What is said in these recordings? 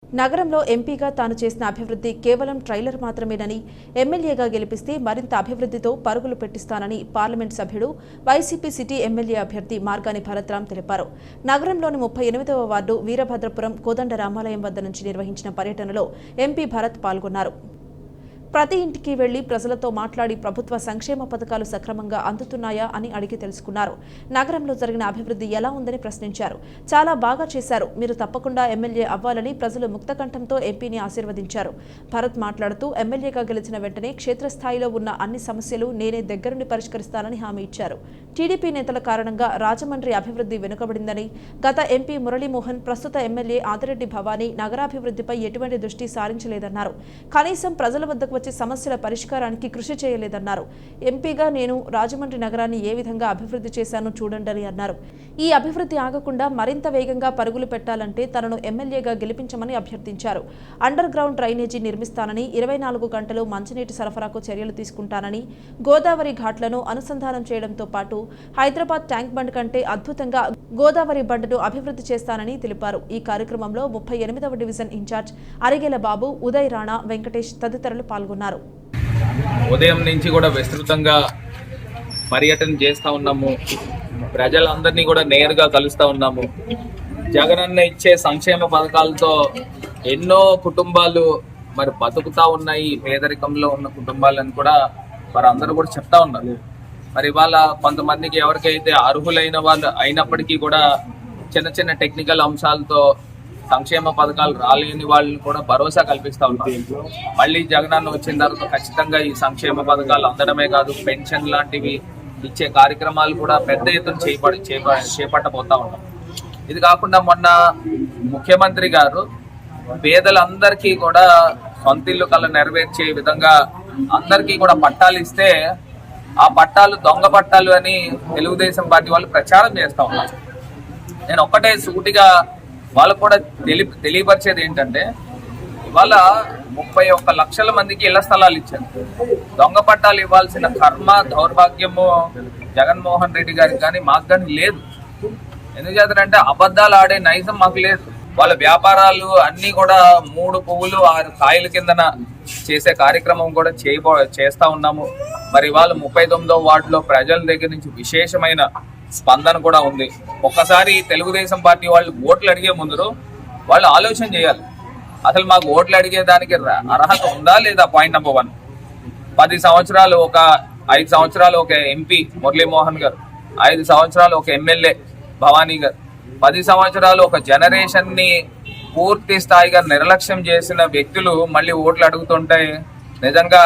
నగరంలో ఎంపీగా తాను చేసిన అభివృద్ధి కేవలం ట్రైలర్ మాత్రమేనని, ఎమ్మెల్యేగా గెలిపిస్తే మరింత అభివృద్ధితో పరుగులు పెట్టిస్తానని పార్లమెంట్ సభ్యుడు వైసీపీ సిటీ ఎమ్మెల్యే అభ్యర్థి మార్గాని భరత్రాం తెలిపారు. నగరంలోని 38వ వార్డు వీరభద్రపురం కోదండ రామాలయం వద్ద నుంచి నిర్వహించిన పర్యటనలో ఎంపీ భరత్ పాల్గొన్నారు. ప్రతి ఇంటికి వెళ్లి ప్రజలతో మాట్లాడి ప్రభుత్వ సంక్షేమ పథకాలు సక్రమంగా అందుతున్నాయా అని అడిగి తెలుసుకున్నారు. నగరంలో జరిగిన అభివృద్ధి ఎలా ఉందని ప్రశ్నించారు. చాలా బాగా చేశారు, మీరు తప్పకుండా ఎమ్మెల్యే అవ్వాలని ప్రజలు ముక్తకంఠంతో ఎంపీని ఆశీర్వదించారు. భరత్ మాట్లాడుతూ ఎమ్మెల్యేగా గెలిచిన వెంటనే క్షేత్రస్థాయిలో ఉన్న అన్ని సమస్యలు నేనే దగ్గరుండి పరిష్కరిస్తానని హామీ ఇచ్చారు. టీడీపీ నేతల కారణంగా రాజమండ్రి అభివృద్ధి వెనుకబడిందని, గత ఎంపీ మురళీమోహన్, ప్రస్తుత ఎమ్మెల్యే ఆదిరెడ్డి భవానీ నగరాభివృద్ధిపై ఎటువంటి దృష్టి సారించలేదన్నారు. కనీసం ప్రజల వద్దకు వచ్చే సమస్యల పరిష్కారానికి కృషి చేయలేదన్నారు. ఎంపీగా నేను రాజమండ్రి నగరాన్ని ఏ విధంగా అభివృద్ధి చేశానో చూడండి అన్నారు. ఈ అభివృద్ధి ఆగకుండా మరింత వేగంగా పరుగులు పెట్టాలంటే తనను ఎమ్మెల్యేగా గెలిపించమని అభ్యర్థించారు. అండర్ గ్రౌండ్ డ్రైనేజీ నిర్మిస్తానని, 24 గంటలు మంచినీటి సరఫరాకు చర్యలు తీసుకుంటానని, గోదావరి ఘాట్లను అనుసంధానం చేయడంతో పాటు హైదరాబాద్ ట్యాంక్ బండ్ కంటే అద్భుతంగా గోదావరి బండ్ను అభివృద్ధి చేస్తానని తెలిపారు. ఈ కార్యక్రమంలో 38వ డివిజన్ ఇన్ఛార్జ్ అరిగెల బాబు, ఉదయ్ రాణా, వెంకటేష్ తదితరులు పాల్గొన్నారు. ఉదయం నుంచి కూడా విస్తృతంగా పర్యటన చేస్తూ ఉన్నాము. ప్రజలందరినీ కూడా నేరుగా కలుస్తూ ఉన్నాము. జగనన్న ఇచ్చే సంక్షేమ పథకాలతో ఎన్నో కుటుంబాలు మరి బతుకుతా ఉన్నాయి. పేదరికంలో ఉన్న కుటుంబాలను కూడా వారందరూ కూడా చెప్తా ఉన్నారు. మరి ఇవాళ కొంతమందికి ఎవరికైతే అర్హులైన వాళ్ళు అయినప్పటికీ కూడా చిన్న చిన్న టెక్నికల్ అంశాలతో సంక్షేమ పథకాలు రాలేని వాళ్ళని కూడా భరోసా కల్పిస్తూ ఉన్నారు. మళ్ళీ జగనన్న వచ్చిన తర్వాత ఖచ్చితంగా ఈ సంక్షేమ పథకాలు అందడమే కాదు, పెన్షన్ లాంటివి ఇచ్చే కార్యక్రమాలు కూడా పెద్ద ఎత్తున చేపట్టబోతా ఉన్నాం. ఇది కాకుండా మొన్న ముఖ్యమంత్రి గారు పేదలందరికీ కూడా సొంతిల్లు కళ నెరవేర్చే విధంగా అందరికీ కూడా పట్టాలు ఇస్తే ఆ పట్టాలు దొంగ పట్టాలు అని తెలుగుదేశం పార్టీ వాళ్ళు ప్రచారం చేస్తూ ఉన్నారు. నేను ఒక్కటే సూటిగా వాళ్ళకు కూడా తెలియపరిచేది ఏంటంటే, ఇవాళ 31 లక్షల మందికి ఇళ్ల స్థలాలు ఇచ్చారు. దొంగ పట్టాలు ఇవ్వాల్సిన కర్మ దౌర్భాగ్యము జగన్మోహన్ రెడ్డి గారికి కానీ మాకు కానీ లేదు. ఎందుకు చేస్తారంటే అబద్ధాలు ఆడే నైజం మాకు లేదు. వాళ్ళ వ్యాపారాలు అన్ని కూడా 3 పువ్వులు 6 కాయల కిందన చేసే కార్యక్రమం కూడా చేస్తా ఉన్నాము. మరి వాళ్ళు 39వ వార్డులో ప్రజల దగ్గర నుంచి విశేషమైన స్పందన కూడా ఉంది. ఒక్కసారి తెలుగుదేశం పార్టీ వాళ్ళు ఓట్లు అడిగే ముందు వాళ్ళు ఆలోచన చేయాలి, అసలు మాకు ఓట్లు అడిగేదానికి అర్హత ఉందా లేదా. పాయింట్ నెంబర్ 1, 10 సంవత్సరాలు 5 సంవత్సరాలు ఒక ఎంపీ మురళీమోహన్ గారు, 5 సంవత్సరాలు ఒక ఎమ్మెల్యే భవానీ గారు, 10 సంవత్సరాలు ఒక జనరేషన్ ని పూర్తి స్థాయిగా నిర్లక్ష్యం చేసిన వ్యక్తులు మళ్ళీ ఓట్లు అడుగుతుంటే నిజంగా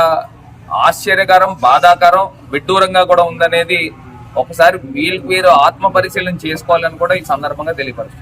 ఆశ్చర్యకరం, బాధాకరం, విడ్డూరంగా కూడా ఉందనేది ఒకసారి వీరు ఆత్మ పరిశీలన చేసుకోవాలని కూడా ఈ సందర్భంగా తెలియపరుస్తుంది.